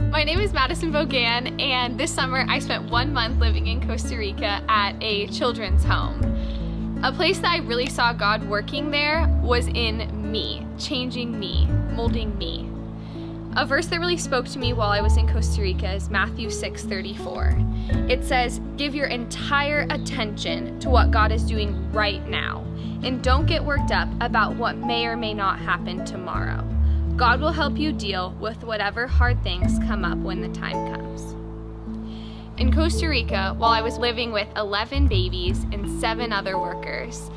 My name is Madison and this summer I spent 1 month living in Costa Rica at a children's home. A place that I really saw God working there was in me, changing me, molding me. A verse that really spoke to me while I was in Costa Rica is Matthew 6:34. It says, "Give your entire attention to what God is doing right now, and don't get worked up about what may or may not happen tomorrow. God will help you deal with whatever hard things come up when the time comes." In Costa Rica, while I was living with 11 babies and 7 other workers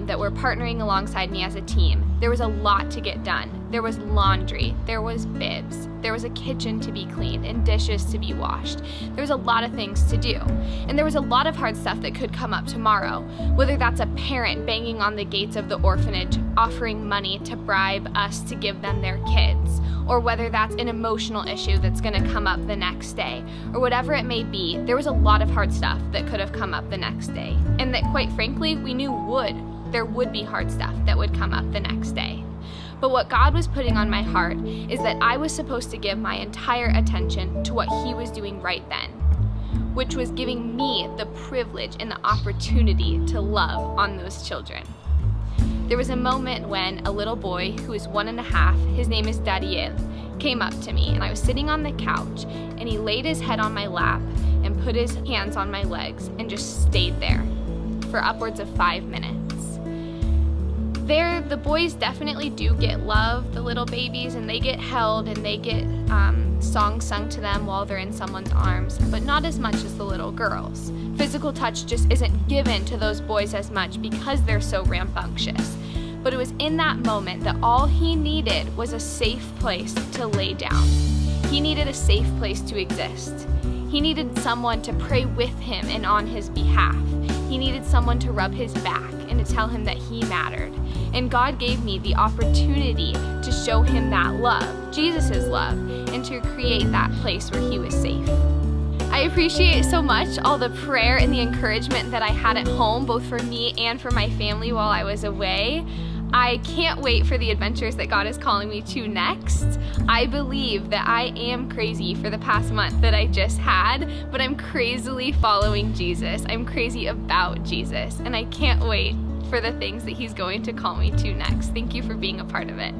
that were partnering alongside me as a team, there was a lot to get done. There was laundry, there was bibs, there was a kitchen to be cleaned and dishes to be washed. There was a lot of things to do. And there was a lot of hard stuff that could come up tomorrow, whether that's a parent banging on the gates of the orphanage, offering money to bribe us to give them their kids, or whether that's an emotional issue that's gonna come up the next day, or whatever it may be. There was a lot of hard stuff that could have come up the next day, and that quite frankly, we knew there would be hard stuff that would come up the next day. But what God was putting on my heart is that I was supposed to give my entire attention to what He was doing right then, which was giving me the privilege and the opportunity to love on those children. There was a moment when a little boy who was 1.5, his name is Dariel, came up to me, and I was sitting on the couch, and he laid his head on my lap and put his hands on my legs and just stayed there for upwards of 5 minutes. There, the boys definitely do get love, the little babies, and they get held and they get songs sung to them while they're in someone's arms, but not as much as the little girls. Physical touch just isn't given to those boys as much because they're so rambunctious. But it was in that moment that all he needed was a safe place to lay down. He needed a safe place to exist. He needed someone to pray with him and on his behalf. He needed someone to rub his back and to tell him that he mattered. And God gave me the opportunity to show him that love, Jesus' love, and to create that place where he was safe. I appreciate so much all the prayer and the encouragement that I had at home, both for me and for my family while I was away. I can't wait for the adventures that God is calling me to next. I believe that I am crazy for the past month that I just had, but I'm crazily following Jesus. I'm crazy about Jesus, and I can't wait for the things that He's going to call me to next. Thank you for being a part of it.